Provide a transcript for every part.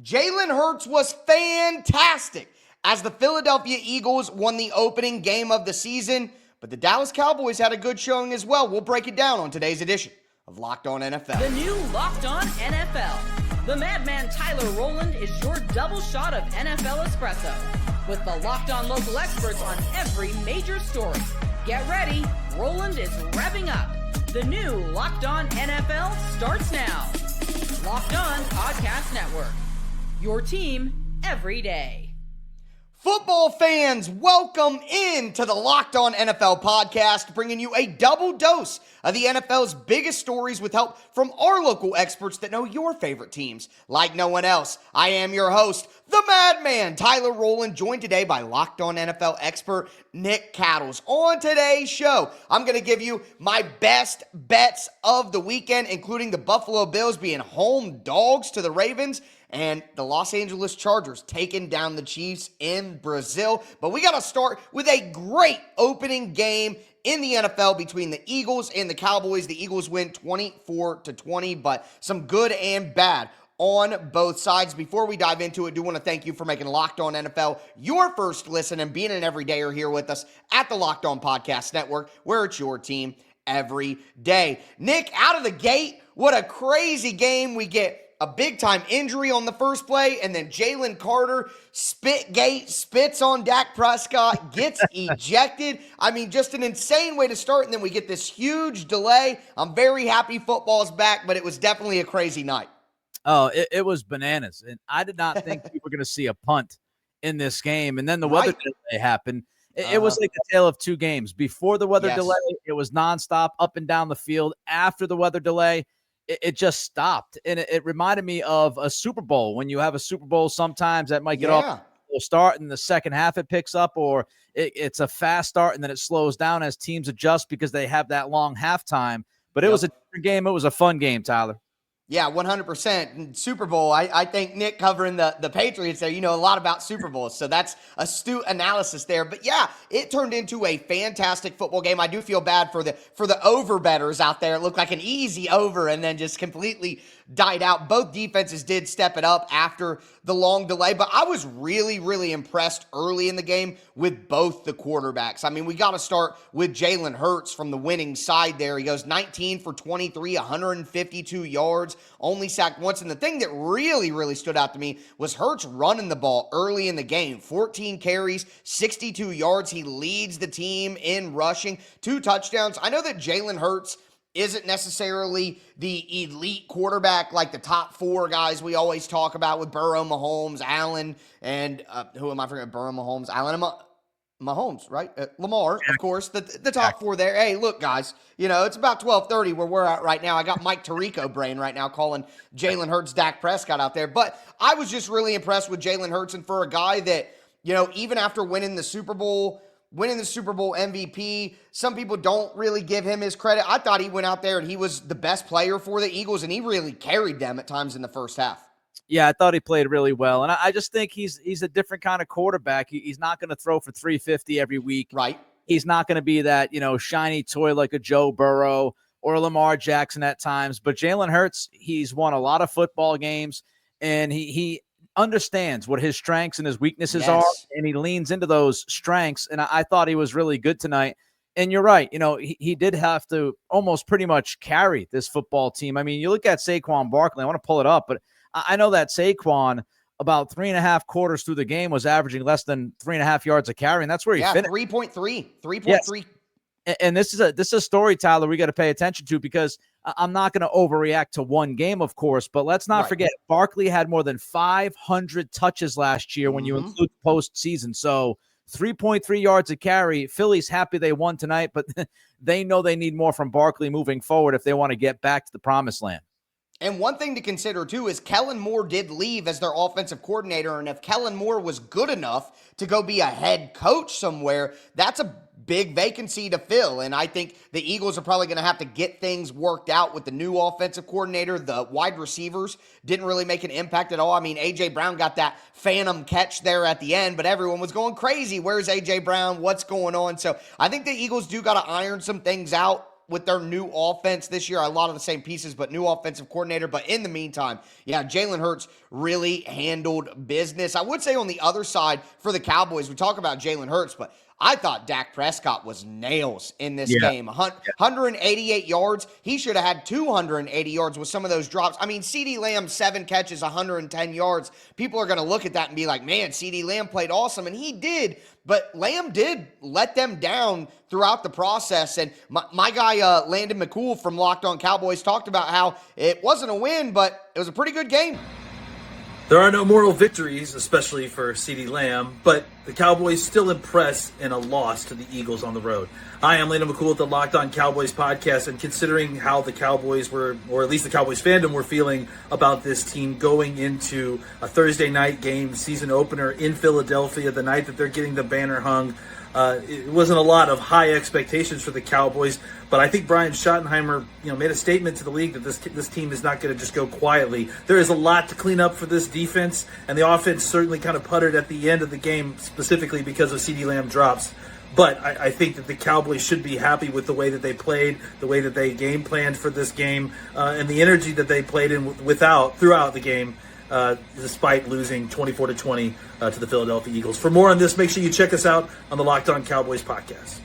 Jalen Hurts was fantastic as the Philadelphia Eagles won the opening game of the season, but the Dallas Cowboys had a good showing as well. We'll break it down on today's edition of Locked On NFL. The new Locked On NFL. The madman Tyler Rowland is your double shot of NFL espresso with the Locked On local experts on every major story. Get ready, Rowland is revving up. The new Locked On NFL starts now. Locked On Podcast Network. Your team every day. Football fans, welcome in to the Locked On NFL podcast, bringing you a double dose of the NFL's biggest stories with help from our local experts that know your favorite teams like no one else. I am your host, the madman, Tyler Rowland, joined today by Locked On NFL expert Nick Cattles. On today's show, I'm going to give you my best bets of the weekend, including the Buffalo Bills being home dogs to the Ravens, and the Los Angeles Chargers taking down the Chiefs in Brazil. But we got to start with a great opening game in the NFL between the Eagles and the Cowboys. The Eagles win 24-20, but some good and bad on both sides. Before we dive into it, I do want to thank you for making Locked On NFL your first listen and being an everydayer here with us at the Locked On Podcast Network, where it's your team every day. Nick, out of the gate, what a crazy game. We get a big-time injury on the first play, and then Jalen Carter spits on Dak Prescott, gets ejected. I mean, just an insane way to start, and then we get this huge delay. I'm very happy football's back, but it was definitely a crazy night. Oh, it was bananas, and I did not think we were going to see a punt in this game, and then the weather delay happened. It was like a tale of two games. Before the weather delay, it was nonstop, up and down the field. After the weather delay, it just stopped. And it reminded me of a Super Bowl. When you have a Super Bowl, sometimes that might get off a start, and the second half it picks up, or it's a fast start, and then it slows down as teams adjust because they have that long halftime. But it was a different game. It was a fun game, Tyler. Yeah, 100%. Super Bowl, I think, Nick, covering the Patriots there, you know a lot about Super Bowls, so that's astute analysis there. But yeah, it turned into a fantastic football game. I do feel bad for the over bettors out there. It looked like an easy over and then just completely died out. Both defenses did step it up after the long delay, but I was really, really impressed early in the game with both the quarterbacks. I mean, we got to start with Jalen Hurts from the winning side there. He goes 19 for 23, 152 yards, only sacked once. And the thing that really, really stood out to me was Hurts running the ball early in the game. 14 carries, 62 yards. He leads the team in rushing, 2 touchdowns. I know that Jalen Hurts isn't necessarily the elite quarterback like the top 4 guys we always talk about with Burrow, Mahomes, Allen, and who am I forgetting? Burrow, Mahomes, Allen, and Mahomes, right? Lamar, of course, the top 4 there. Hey, look, guys, you know, it's about 12:30 where we're at right now. I got Mike Tirico brain right now calling Jalen Hurts Dak Prescott out there. But I was just really impressed with Jalen Hurts, and for a guy that, you know, even after winning the Super Bowl MVP, some people don't really give him his credit. I thought he went out there and he was the best player for the Eagles, and he really carried them at times in the first half. Yeah, I thought he played really well, and I just think he's a different kind of quarterback. He's not going to throw for 350 every week. Right. He's not going to be that, you know, shiny toy like a Joe Burrow or Lamar Jackson at times. But Jalen Hurts, he's won a lot of football games, and he understands what his strengths and his weaknesses are, and he leans into those strengths. And I thought he was really good tonight. And you're right. You know, he did have to almost pretty much carry this football team. I mean, you look at Saquon Barkley. I want to pull it up, but I know that Saquon about 3.5 quarters through the game was averaging less than 3.5 yards a carry, and that's where he finished. 3.3. Yes. And this is a story, Tyler, we got to pay attention to, because I'm not going to overreact to one game, of course, but let's not forget Barkley had more than 500 touches last year when you include the postseason. So 3.3 yards a carry. Philly's happy they won tonight, but they know they need more from Barkley moving forward if they want to get back to the promised land. And one thing to consider, too, is Kellen Moore did leave as their offensive coordinator, and if Kellen Moore was good enough to go be a head coach somewhere, that's a big vacancy to fill. And I think the Eagles are probably going to have to get things worked out with the new offensive coordinator. The wide receivers didn't really make an impact at all. I mean, A.J. Brown got that phantom catch there at the end, but everyone was going crazy. Where's A.J. Brown? What's going on? So I think the Eagles do got to iron some things out with their new offense this year. A lot of the same pieces, but new offensive coordinator. But in the meantime, yeah, Jalen Hurts really handled business. I would say on the other side for the Cowboys, we talk about Jalen Hurts, but I thought Dak Prescott was nails in this game. 188 yards. He should have had 280 yards with some of those drops. I mean, CeeDee Lamb, 7 catches, 110 yards. People are going to look at that and be like, man, CeeDee Lamb played awesome. And he did, but Lamb did let them down throughout the process. And my guy, Landon McCool from Locked On Cowboys, talked about how it wasn't a win, but it was a pretty good game. There are no moral victories, especially for CeeDee Lamb, but the Cowboys still impress in a loss to the Eagles on the road. Hi, I'm Landon McCool at the Locked On Cowboys podcast, and considering how the Cowboys were, or at least the Cowboys fandom were feeling about this team going into a Thursday night game, season opener in Philadelphia, the night that they're getting the banner hung, it wasn't a lot of high expectations for the Cowboys, but I think Brian Schottenheimer, made a statement to the league that this team is not going to just go quietly. There is a lot to clean up for this defense, and the offense certainly kind of puttered at the end of the game, specifically because of CeeDee Lamb drops. But I think that the Cowboys should be happy with the way that they played, the way that they game planned for this game, and the energy that they played in throughout the game. Despite losing 24-20 to the Philadelphia Eagles. For more on this, make sure you check us out on the Locked On Cowboys podcast.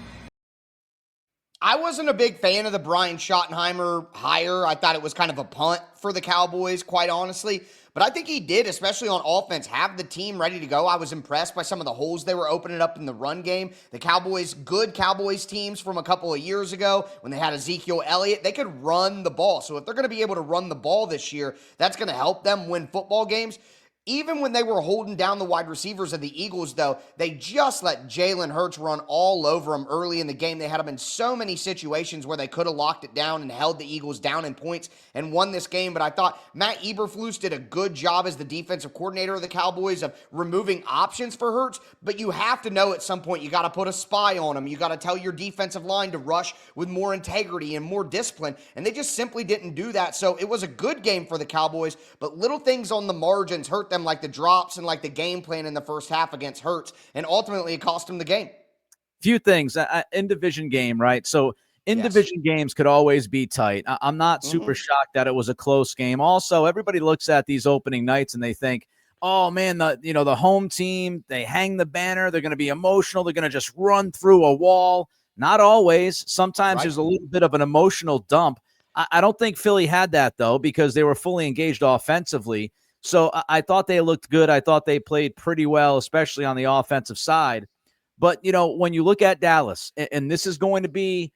I wasn't a big fan of the Brian Schottenheimer hire. I thought it was kind of a punt for the Cowboys, quite honestly. But I think he did, especially on offense, have the team ready to go. I was impressed by some of the holes they were opening up in the run game. The Cowboys, good Cowboys teams from a couple of years ago when they had Ezekiel Elliott, they could run the ball. So if they're going to be able to run the ball this year, that's going to help them win football games. Even when they were holding down the wide receivers of the Eagles, though, they just let Jalen Hurts run all over them early in the game. They had them in so many situations where they could have locked it down and held the Eagles down in points and won this game. But I thought Matt Eberflus did a good job as the defensive coordinator of the Cowboys of removing options for Hurts. But you have to know at some point you got to put a spy on him. You got to tell your defensive line to rush with more integrity and more discipline. And they just simply didn't do that. So it was a good game for the Cowboys, but little things on the margins hurt them, like the drops and like the game plan in the first half against Hurts, and ultimately it cost them the game. Few things in division game, right? So in division games could always be tight. I'm not super shocked that it was a close game. Also, everybody looks at these opening nights and they think, oh man, the home team, they hang the banner, they're going to be emotional, they're going to just run through a wall. Not always. Sometimes there's a little bit of an emotional dump. I don't think Philly had that though, because they were fully engaged offensively. So I thought they looked good. I thought they played pretty well, especially on the offensive side. But, when you look at Dallas, and this is going to be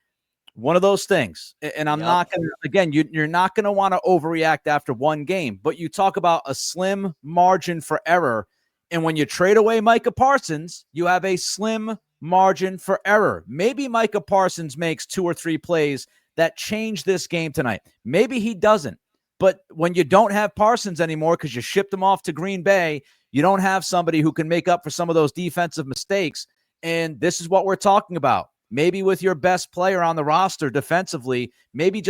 one of those things, and I'm not going to, again, you're not going to want to overreact after one game, but you talk about a slim margin for error. And when you trade away Micah Parsons, you have a slim margin for error. Maybe Micah Parsons makes 2 or 3 plays that change this game tonight. Maybe he doesn't. But when you don't have Parsons anymore because you shipped him off to Green Bay, you don't have somebody who can make up for some of those defensive mistakes. And this is what we're talking about. Maybe with your best player on the roster defensively, maybe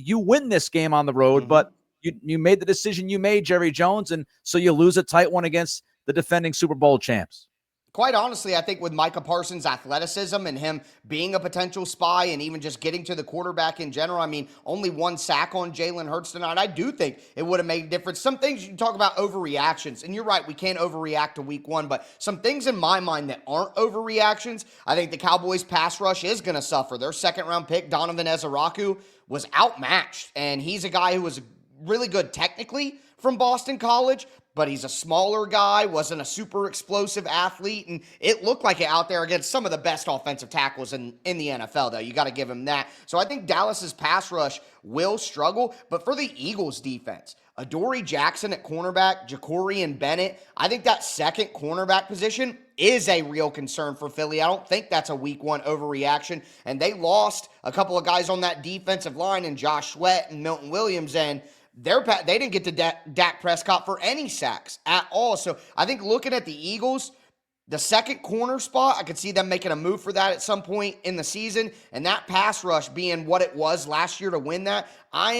you win this game on the road, but you made the decision you made, Jerry Jones, and so you lose a tight one against the defending Super Bowl champs. Quite honestly, I think with Micah Parsons' athleticism and him being a potential spy and even just getting to the quarterback in general, I mean, only 1 sack on Jalen Hurts tonight, I do think it would have made a difference. Some things you can talk about overreactions, and you're right, we can't overreact to week 1, but some things in my mind that aren't overreactions, I think the Cowboys' pass rush is going to suffer. Their second-round pick, Donovan Ezeraku, was outmatched, and he's a guy who was really good technically from Boston College, but he's a smaller guy, wasn't a super explosive athlete, and it looked like it out there against some of the best offensive tackles in the NFL, though. You got to give him that. So I think Dallas's pass rush will struggle, but for the Eagles' defense, Adoree Jackson at cornerback, Jacorian Bennett, I think that second cornerback position is a real concern for Philly. I don't think that's a week 1 overreaction, and they lost a couple of guys on that defensive line in Josh Sweat and Milton Williams, and they didn't get to Dak Prescott for any sacks at all. So I think looking at the Eagles, the second corner spot, I could see them making a move for that at some point in the season. And that pass rush being what it was last year to win that, I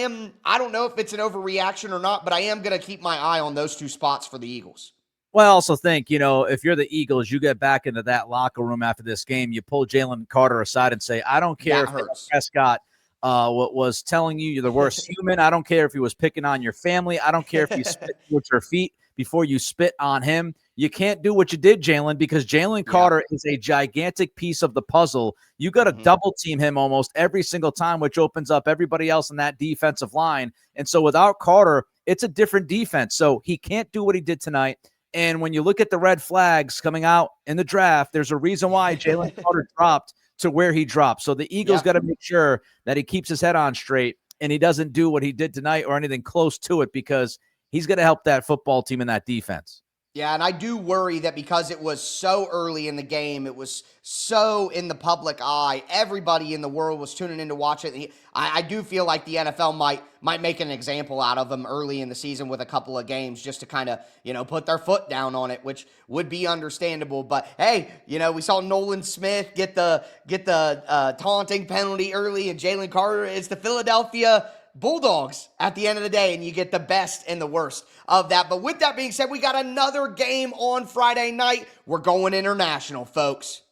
don't know if it's an overreaction or not, but I am going to keep my eye on those 2 spots for the Eagles. Well, I also think, if you're the Eagles, you get back into that locker room after this game, you pull Jalen Carter aside and say, I don't care if Prescott was telling you you're the worst human. I don't care if he was picking on your family. I don't care if you spit with your feet before you spit on him. You can't do what you did, Jalen, because Jalen Carter is a gigantic piece of the puzzle. You got to double team him almost every single time, which opens up everybody else in that defensive line. And so without Carter, it's a different defense. So he can't do what he did tonight. And when you look at the red flags coming out in the draft, there's a reason why Jalen Carter dropped to where he dropped. So the Eagles got to make sure that he keeps his head on straight and he doesn't do what he did tonight or anything close to it, because he's going to help that football team and that defense. Yeah, and I do worry that because it was so early in the game, it was so in the public eye, everybody in the world was tuning in to watch it. I do feel like the NFL might make an example out of them early in the season with a couple of games just to kind of, put their foot down on it, which would be understandable. But hey, we saw Nolan Smith get the taunting penalty early, and Jalen Carter is the Philadelphia Bulldogs at the end of the day, and you get the best and the worst of that. But with that being said, we got another game on Friday night. We're going international, folks.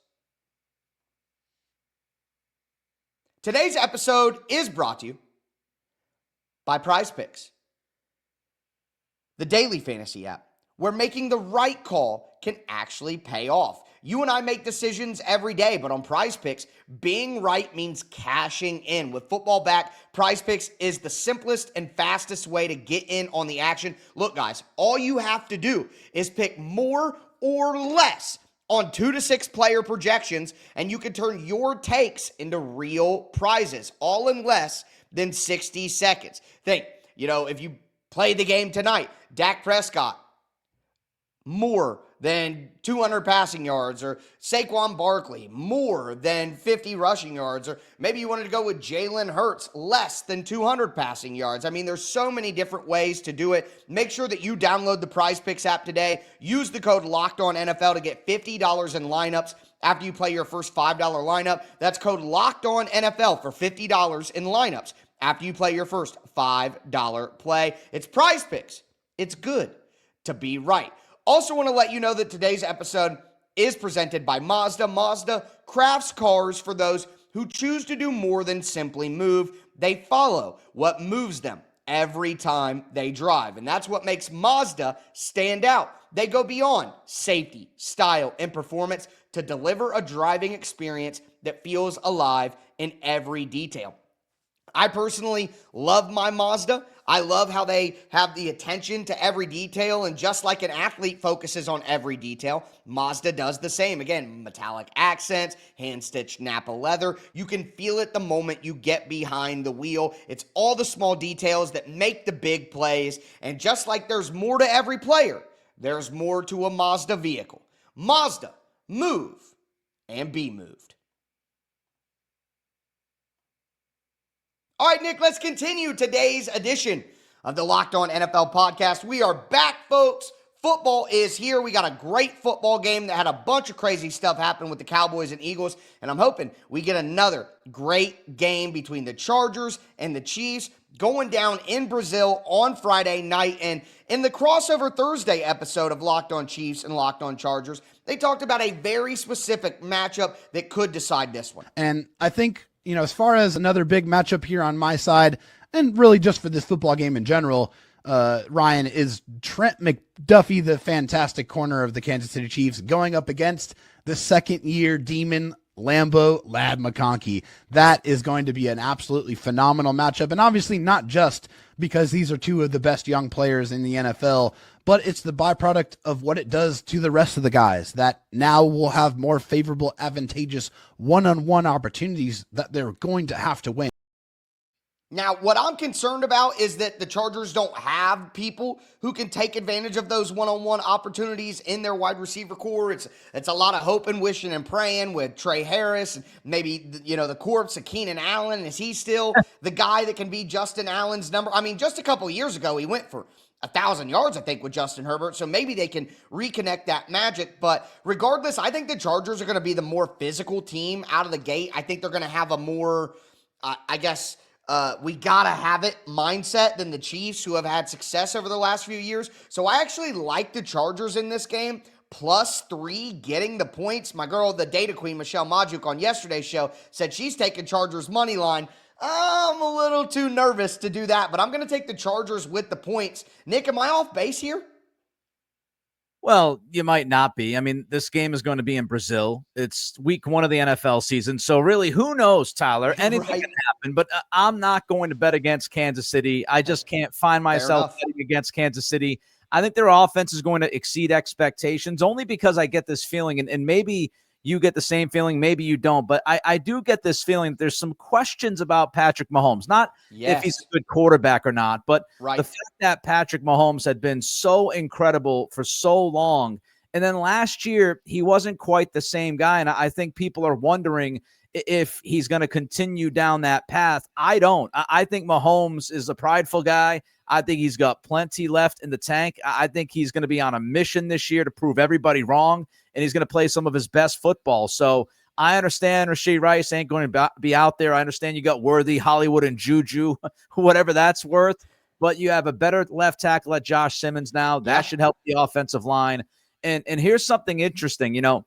Today's episode is brought to you by Prize Picks, the daily fantasy app, where making the right call can actually pay off. You and I make decisions every day, but on Prize Picks, being right means cashing in. With football back, Prize Picks is the simplest and fastest way to get in on the action. Look, guys, all you have to do is pick more or less on 2 to 6 player projections, and you can turn your takes into real prizes, all in less than 60 seconds. Think, if you play the game tonight, Dak Prescott, more than 200 passing yards, or Saquon Barkley, more than 50 rushing yards, or maybe you wanted to go with Jalen Hurts, less than 200 passing yards. I mean, there's so many different ways to do it. Make sure that you download the Prize Picks app today. Use the code LOCKEDONNFL to get $50 in lineups after you play your first $5 lineup. That's code LOCKEDONNFL for $50 in lineups after you play your first $5 play. It's Prize Picks. It's good to be right. Also want to let you know that today's episode is presented by Mazda. Mazda crafts cars for those who choose to do more than simply move. They follow what moves them every time they drive. And that's what makes Mazda stand out. They go beyond safety, style, and performance to deliver a driving experience that feels alive in every detail. I personally love my Mazda. I love how they have the attention to every detail, and just like an athlete focuses on every detail, Mazda does the same. Again, metallic accents, hand-stitched Napa leather. You can feel it the moment you get behind the wheel. It's all the small details that make the big plays, and just like there's more to every player, there's more to a Mazda vehicle. Mazda, move and be moved. All right, Nick, let's continue today's edition of the Locked On NFL podcast. We are back, folks. Football is here. We got a great football game that had a bunch of crazy stuff happen with the Cowboys and Eagles, and I'm hoping we get another great game between the Chargers and the Chiefs going down in Brazil on Friday night. And in the crossover Thursday episode of Locked On Chiefs and Locked On Chargers, they talked about a very specific matchup that could decide this one. And I think, as far as another big matchup here on my side, and really just for this football game in general, Ryan, is Trent McDuffie, the fantastic corner of the Kansas City Chiefs, going up against the second-year demon Lambo Lad McConkey. That is going to be an absolutely phenomenal matchup, and obviously not just because these are two of the best young players in the NFL, but it's the byproduct of what it does to the rest of the guys, that now will have more favorable, advantageous one-on-one opportunities that they're going to have to win. Now, what I'm concerned about is that the Chargers don't have people who can take advantage of those one-on-one opportunities in their wide receiver core. It's a lot of hoping, wishing, and praying with Trey Harris, and maybe, the corpse of Keenan Allen. Is he still the guy that can be Justin Allen's number? I mean, just a couple years ago, he went for 1,000 yards, I think, with Justin Herbert, so maybe they can reconnect that magic. But regardless, I think the Chargers are going to be the more physical team out of the gate. I think they're going to have a more, we gotta have it mindset than the Chiefs, who have had success over the last few years. So I actually like the Chargers in this game. +3 getting the points. My girl, the data queen, Michelle Majuk, on yesterday's show said she's taking Chargers money line. I'm a little too nervous to do that, but I'm going to take the Chargers with the points. Nick, am I off base here? Well, you might not be. I mean, this game is going to be in Brazil. It's week 1 of the NFL season. So really, who knows, Tyler? Anything Right. can happen, but I'm not going to bet against Kansas City. I just can't find myself betting against Kansas City. I think their offense is going to exceed expectations only because I get this feeling, and maybe you get the same feeling, maybe you don't, but I do get this feeling that there's some questions about Patrick Mahomes, not if he's a good quarterback or not, but the fact that Patrick Mahomes had been so incredible for so long, and then last year he wasn't quite the same guy, and I think people are wondering if he's going to continue down that path. I don't. I think Mahomes is a prideful guy. I think he's got plenty left in the tank. I think he's going to be on a mission this year to prove everybody wrong, and he's going to play some of his best football. So I understand Rashee Rice ain't going to be out there. I understand you got Worthy, Hollywood, and Juju, whatever that's worth. But you have a better left tackle at Josh Simmons now. That should help the offensive line. And here's something interesting. You know,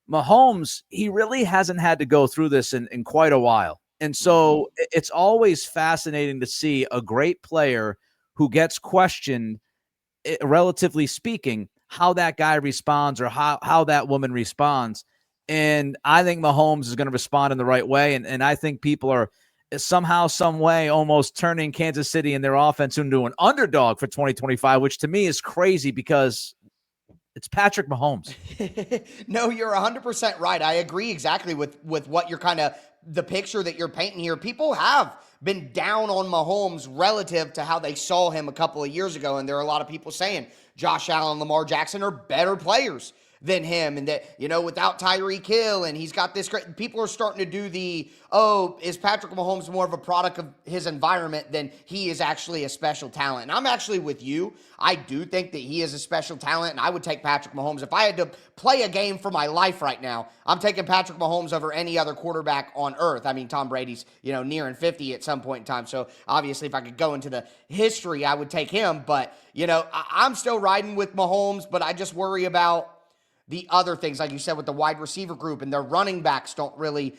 Mahomes, he really hasn't had to go through this in quite a while. And so it's always fascinating to see a great player who gets questioned, relatively speaking, how that guy responds or how that woman responds. And I think Mahomes is going to respond in the right way. And I think people are somehow, some way almost turning Kansas City and their offense into an underdog for 2025, which to me is crazy because it's Patrick Mahomes. No, you're 100% right. I agree exactly with what you're kind of the picture that you're painting here. People have been down on Mahomes relative to how they saw him a couple of years ago. And there are a lot of people saying Josh Allen, Lamar Jackson are better players than him. And that, you know, without Tyreek Hill, and he's got this great, people are starting to do is Patrick Mahomes more of a product of his environment than he is actually a special talent? And I'm actually with you. I do think that he is a special talent, and I would take Patrick Mahomes. If I had to play a game for my life right now, I'm taking Patrick Mahomes over any other quarterback on earth. I mean, Tom Brady's, nearing 50 at some point in time. So obviously, if I could go into the history, I would take him. But, I'm still riding with Mahomes, but I just worry about the other things, like you said, with the wide receiver group, and their running backs don't really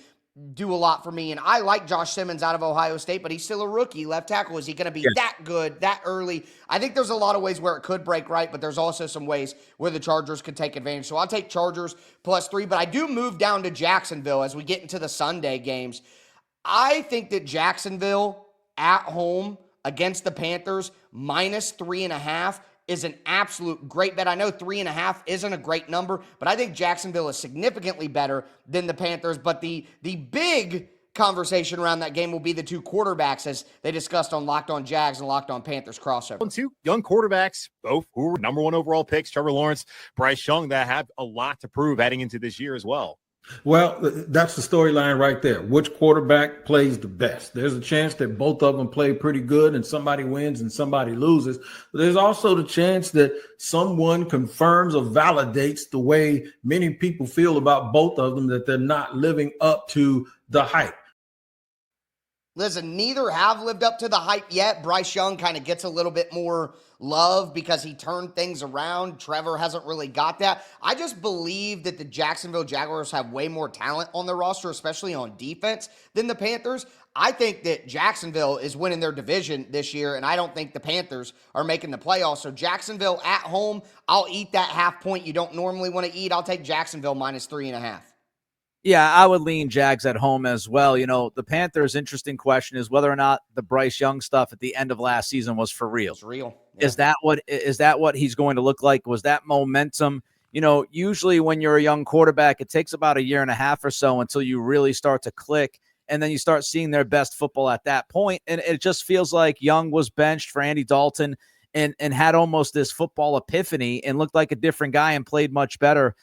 do a lot for me. And I like Josh Simmons out of Ohio State, but he's still a rookie left tackle. Is he going to be that good that early? I think there's a lot of ways where it could break right, but there's also some ways where the Chargers could take advantage. So I'll take Chargers +3, but I do move down to Jacksonville as we get into the Sunday games. I think that Jacksonville at home against the Panthers -3.5 is an absolute great bet. I know 3.5 isn't a great number, but I think Jacksonville is significantly better than the Panthers. But the big conversation around that game will be the two quarterbacks, as they discussed on Locked On Jags and Locked On Panthers crossover. Two young quarterbacks, both who were number 1 overall picks, Trevor Lawrence, Bryce Young, that have a lot to prove heading into this year as well. Well, that's the storyline right there. Which quarterback plays the best? There's a chance that both of them play pretty good and somebody wins and somebody loses. But there's also the chance that someone confirms or validates the way many people feel about both of them, that they're not living up to the hype. Listen, neither have lived up to the hype yet. Bryce Young kind of gets a little bit more love because he turned things around. Trevor hasn't really got that. I just believe that the Jacksonville Jaguars have way more talent on their roster, especially on defense, than the Panthers. I think that Jacksonville is winning their division this year, and I don't think the Panthers are making the playoffs. So Jacksonville at home, I'll eat that half point you don't normally want to eat. I'll take Jacksonville -3.5. Yeah, I would lean Jags at home as well. The Panthers' interesting question is whether or not the Bryce Young stuff at the end of last season was for real. It's real. Yeah. Is that what he's going to look like? Was that momentum? Usually when you're a young quarterback, it takes about 1.5 years or so until you really start to click, and then you start seeing their best football at that point. And it just feels like Young was benched for Andy Dalton and had almost this football epiphany and looked like a different guy and played much better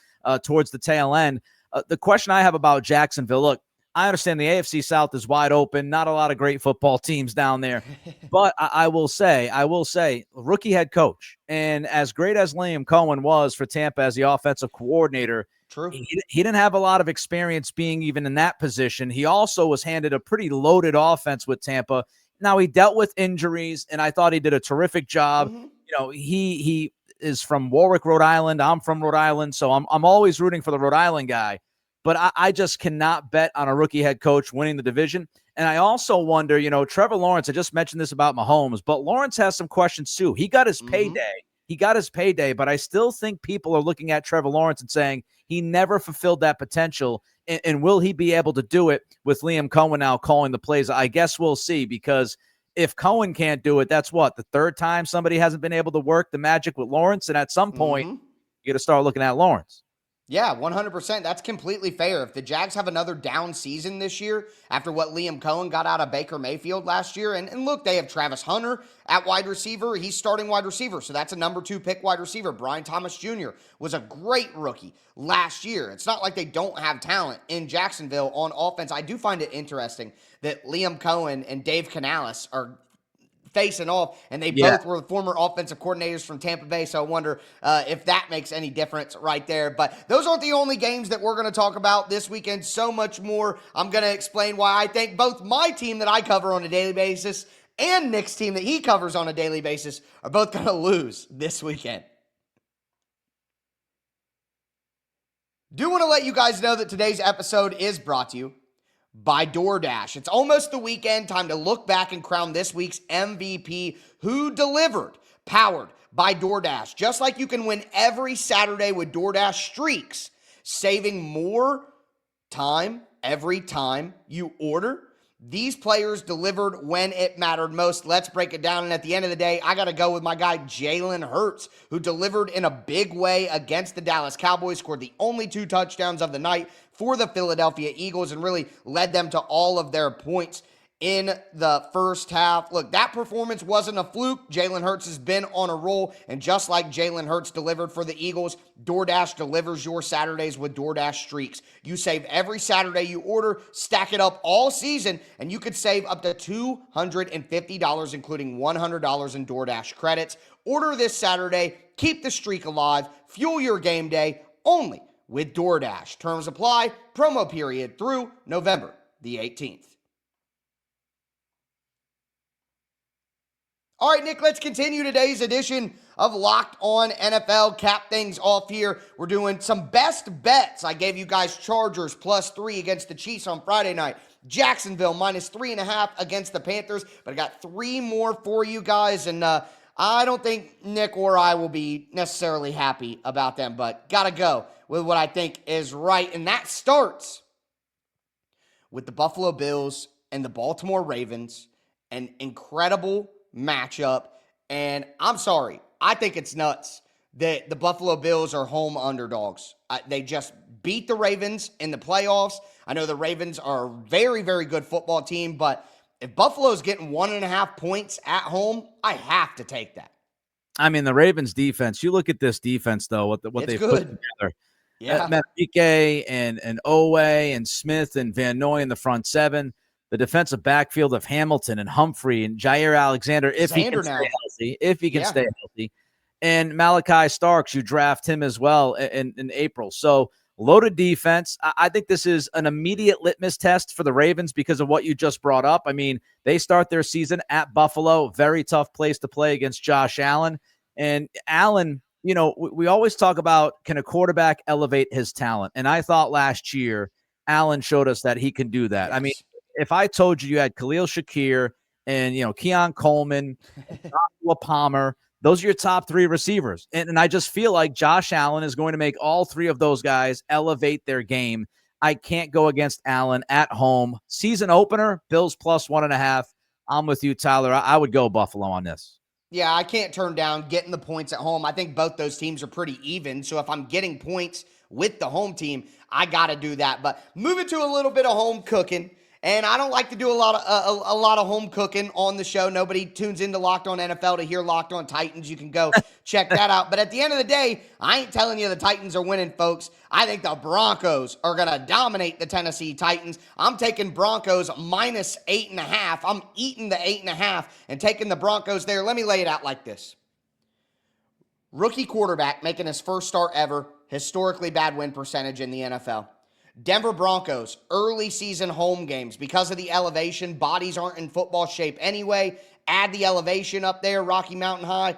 towards the tail end. The question I have about Jacksonville, look, I understand the AFC South is wide open, not a lot of great football teams down there, but I will say, rookie head coach, and as great as Liam Cohen was for Tampa as the offensive coordinator, true, he didn't have a lot of experience being even in that position. He also was handed a pretty loaded offense with Tampa. Now, he dealt with injuries, and I thought he did a terrific job. Mm-hmm. He is from Warwick, Rhode Island. I'm from Rhode Island, so I'm always rooting for the Rhode Island guy. but I just cannot bet on a rookie head coach winning the division. And I also wonder, Trevor Lawrence, I just mentioned this about Mahomes, but Lawrence has some questions too. He got his payday. But I still think people are looking at Trevor Lawrence and saying he never fulfilled that potential. And will he be able to do it with Liam Cohen now calling the plays? I guess we'll see, because if Cohen can't do it, that's the third time somebody hasn't been able to work the magic with Lawrence. And at some point, you got to start looking at Lawrence. Yeah, 100%. That's completely fair. If the Jags have another down season this year after what Liam Cohen got out of Baker Mayfield last year, and look, they have Travis Hunter at wide receiver. He's starting wide receiver, so that's a number 2 pick wide receiver. Brian Thomas Jr. was a great rookie last year. It's not like they don't have talent in Jacksonville on offense. I do find it interesting that Liam Cohen and Dave Canales are facing off, and they both were the former offensive coordinators from Tampa Bay, so I wonder if that makes any difference right there. But those aren't the only games that we're going to talk about this weekend. So much more. I'm going to explain why I think both my team that I cover on a daily basis and Nick's team that he covers on a daily basis are both going to lose this weekend. Do want to let you guys know that today's episode is brought to you by DoorDash. It's almost the weekend. Time to look back and crown this week's MVP who delivered. Powered by DoorDash. Just like you can win every Saturday with DoorDash Streaks, saving more time every time you order. These players delivered when it mattered most. Let's break it down. And at the end of the day, I got to go with my guy, Jalen Hurts, who delivered in a big way against the Dallas Cowboys, scored the only 2 touchdowns of the night for the Philadelphia Eagles, and really led them to all of their points in the first half. Look, that performance wasn't a fluke. Jalen Hurts has been on a roll, and just like Jalen Hurts delivered for the Eagles, DoorDash delivers your Saturdays with DoorDash Streaks. You save every Saturday you order, stack it up all season, and you could save up to $250, including $100 in DoorDash credits. Order this Saturday, keep the streak alive, fuel your game day, only with DoorDash. Terms apply, promo period through November the 18th. All right, Nick, let's continue today's edition of Locked On NFL. Cap things off here. We're doing some best bets. I gave you guys Chargers +3 against the Chiefs on Friday night. Jacksonville -3.5 against the Panthers. But I got 3 more for you guys, and I don't think Nick or I will be necessarily happy about them, but got to go with what I think is right. And that starts with the Buffalo Bills and the Baltimore Ravens. An incredible matchup, and I'm sorry, I think it's nuts that the Buffalo Bills are home underdogs. They just beat the Ravens in the playoffs. I know the Ravens are a very, very good football team, but if Buffalo's getting 1.5 points at home, I have to take that. I mean, the Ravens defense, you look at this defense, though, what they've put together. Yeah. Matike and Owe and Smith and Van Noy in the front 7. The defensive backfield of Hamilton and Humphrey and Jair Alexander, if he can stay healthy, and Malachi Starks, you draft him as well in April. So loaded defense. I think this is an immediate litmus test for the Ravens because of what you just brought up. I mean, they start their season at Buffalo, very tough place to play against Josh Allen. And Allen, we always talk about, can a quarterback elevate his talent? And I thought last year, Allen showed us that he can do that. Yes. I mean, if I told you had Khalil Shakir and, Keon Coleman, Joshua Palmer, those are your top 3 receivers. And I just feel like Josh Allen is going to make all 3 of those guys elevate their game. I can't go against Allen at home. Season opener, Bills +1.5. I'm with you, Tyler. I would go Buffalo on this. Yeah, I can't turn down getting the points at home. I think both those teams are pretty even. So if I'm getting points with the home team, I got to do that. But moving to a little bit of home cooking. And I don't like to do a lot of home cooking on the show. Nobody tunes into Locked On NFL to hear Locked On Titans. You can go check that out. But at the end of the day, I ain't telling you the Titans are winning, folks. I think the Broncos are going to dominate the Tennessee Titans. I'm taking Broncos -8.5. I'm eating the 8.5 and taking the Broncos there. Let me lay it out like this. Rookie quarterback making his first start ever. Historically bad win percentage in the NFL. Denver Broncos, early season home games. Because of the elevation, bodies aren't in football shape anyway. Add the elevation up there, Rocky Mountain High.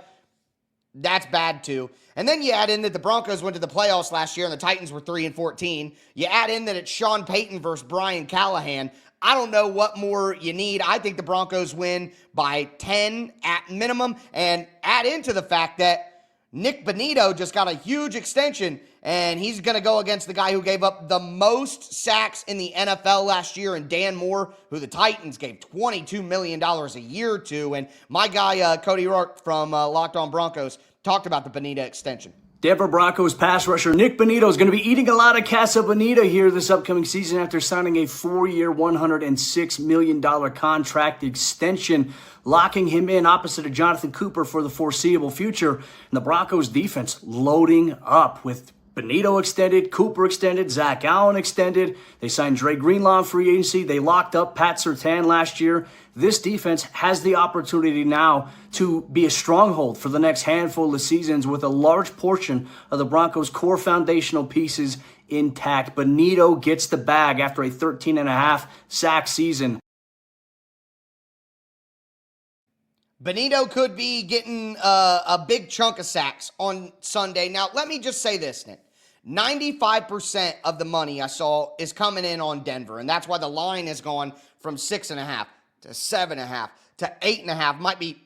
That's bad too. And then you add in that the Broncos went to the playoffs last year and the Titans were 3-14. You add in that it's Sean Payton versus Brian Callahan. I don't know what more you need. I think the Broncos win by 10 at minimum. And add into the fact that Nick Bonito just got a huge extension, and he's going to go against the guy who gave up the most sacks in the NFL last year, and Dan Moore, who the Titans gave $22 million a year to. And my guy, Cody Rourke from Locked On Broncos, talked about the Bonito extension. Denver Broncos pass rusher Nick Bonito is going to be eating a lot of Casa Bonita here this upcoming season after signing a 4-year, $106 million contract extension, locking him in opposite of Jonathan Cooper for the foreseeable future. And the Broncos defense loading up with Bonito extended, Cooper extended, Zach Allen extended. They signed Dre Greenlaw in free agency. They locked up Pat Surtain last year. This defense has the opportunity now to be a stronghold for the next handful of seasons with a large portion of the Broncos' core foundational pieces intact. Bonito gets the bag after a 13.5 sack season. Bonito could be getting a big chunk of sacks on Sunday. Now, let me just say this, Nick. 95% of the money I saw is coming in on Denver, and that's why the line has gone from 6.5 to 7.5 to 8.5, might be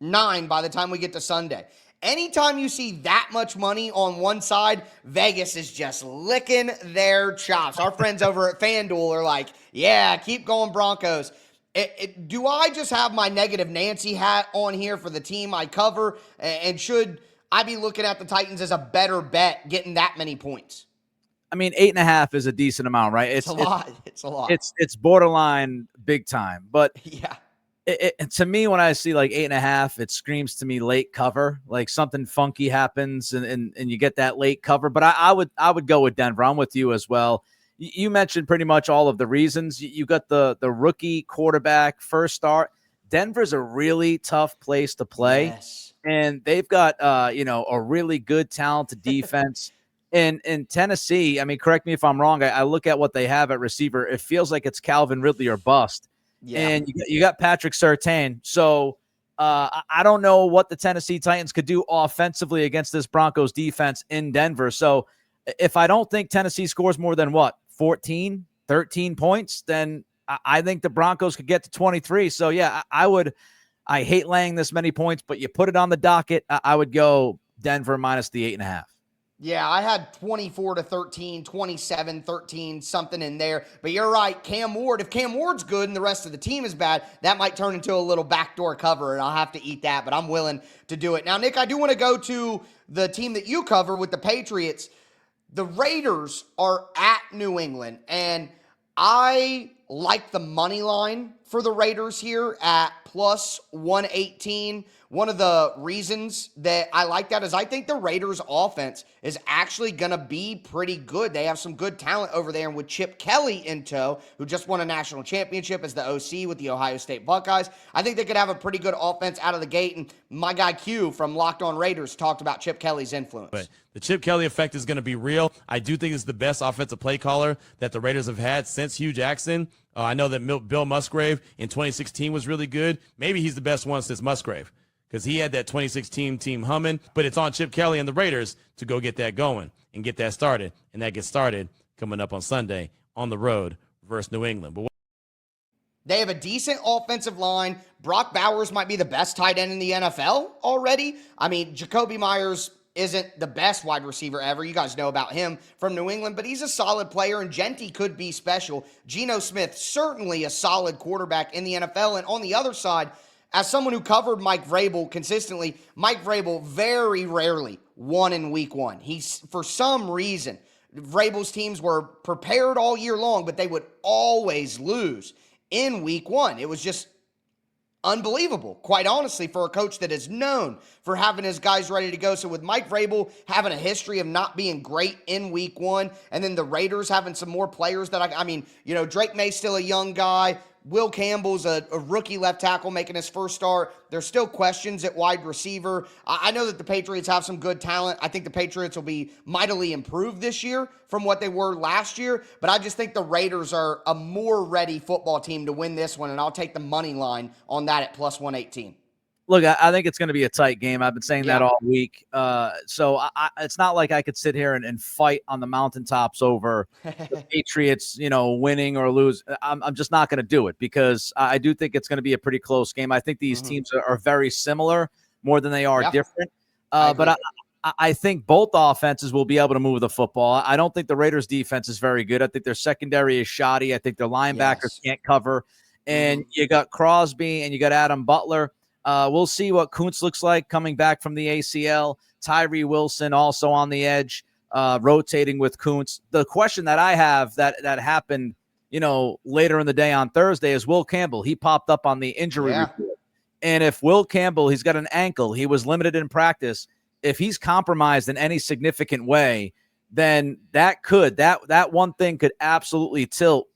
9 by the time we get to Sunday. Anytime you see that much money on one side, Vegas is just licking their chops. Our friends over at FanDuel are like, yeah, keep going Broncos. Do I just have my negative Nancy hat on here for the team I cover? And should I be looking at the Titans as a better bet getting that many points? I mean, 8.5 is a decent amount, right? It's a lot. It's a lot. It's borderline big time. But yeah, to me, when I see like 8.5, it screams to me late cover. Like something funky happens and you get that late cover. But I would go with Denver. I'm with you as well. You mentioned pretty much all of the reasons. You got the rookie quarterback first start. Denver's a really tough place to play. Yes. And they've got a really good talented defense. In Tennessee, I mean, correct me if I'm wrong. I look at what they have at receiver. It feels like it's Calvin Ridley or bust. Yeah. And you got Patrick Surtain. So I don't know what the Tennessee Titans could do offensively against this Broncos defense in Denver. So if I don't think Tennessee scores more than 14, 13 points, then I think the Broncos could get to 23. So yeah, I hate laying this many points, but you put it on the docket. I would go Denver minus the 8.5. Yeah, I had 24-13, 27-13, something in there. But you're right, Cam Ward. If Cam Ward's good and the rest of the team is bad, that might turn into a little backdoor cover, and I'll have to eat that. But I'm willing to do it. Now, Nick, I do want to go to the team that you cover with the Patriots. The Raiders are at New England, and I like the money line for the Raiders here at plus 118. One of the reasons that I like that is I think the Raiders offense is actually going to be pretty good. They have some good talent over there, and with Chip Kelly in tow, who just won a national championship as the OC with the Ohio State Buckeyes, I think they could have a pretty good offense out of the gate. And my guy Q from Locked On Raiders talked about Chip Kelly's influence. But the Chip Kelly effect is going to be real. I do think it's the best offensive play caller that the Raiders have had since Hugh Jackson. I know that Bill Musgrave in 2016 was really good. Maybe he's the best one since Musgrave, because he had that 2016 team humming. But it's on Chip Kelly and the Raiders to go get that going and get that started. And that gets started coming up on Sunday on the road versus New England. But they have a decent offensive line. Brock Bowers might be the best tight end in the NFL already. I mean, Jacoby Myers isn't the best wide receiver ever. You guys know about him from New England, but he's a solid player, and Genty could be special. Geno Smith, certainly a solid quarterback in the NFL. And on the other side, as someone who covered Mike Vrabel consistently, Mike Vrabel very rarely won in week one. He's, for some reason, Vrabel's teams were prepared all year long, but they would always lose in week one. It was just unbelievable, quite honestly, for a coach that is known for having his guys ready to go. So with Mike Vrabel having a history of not being great in week one, and then the Raiders having some more players that I mean, Drake May's still a young guy. Will Campbell's a rookie left tackle making his first start. There's still questions at wide receiver. I know that the Patriots have some good talent. I think the Patriots will be mightily improved this year from what they were last year, but I just think the Raiders are a more ready football team to win this one, and I'll take the money line on that at plus 118. Look, I think it's going to be a tight game. I've been saying that all week. So it's not like I could sit here and fight on the mountaintops over the Patriots, winning or lose. I'm just not going to do it because I do think it's going to be a pretty close game. I think these teams are very similar more than they are different. But I think both offenses will be able to move the football. I don't think the Raiders' defense is very good. I think their secondary is shoddy. I think their linebackers can't cover. And you got Crosby and you got Adam Butler. We'll see what Kuntz looks like coming back from the ACL. Tyree Wilson also on the edge, rotating with Kuntz. The question that I have that happened, later in the day on Thursday is Will Campbell. He popped up on the injury report. And if Will Campbell, he's got an ankle, he was limited in practice. If he's compromised in any significant way, then that one thing could absolutely tilt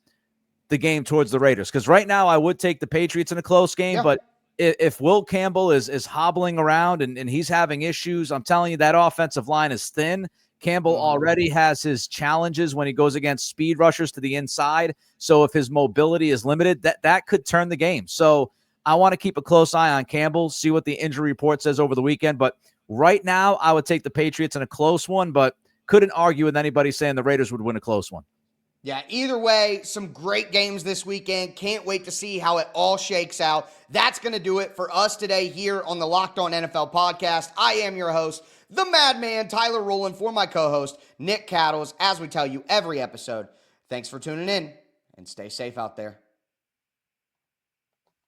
the game towards the Raiders. Because right now I would take the Patriots in a close game, but if Will Campbell is hobbling around and he's having issues, I'm telling you that offensive line is thin. Campbell already has his challenges when he goes against speed rushers to the inside. So if his mobility is limited, that could turn the game. So I want to keep a close eye on Campbell, see what the injury report says over the weekend. But right now, I would take the Patriots in a close one, but couldn't argue with anybody saying the Raiders would win a close one. Yeah, either way, some great games this weekend. Can't wait to see how it all shakes out. That's going to do it for us today here on the Locked On NFL podcast. I am your host, the Madman, Tyler Rowland, for my co-host, Nick Cattles, as we tell you every episode. Thanks for tuning in, and stay safe out there.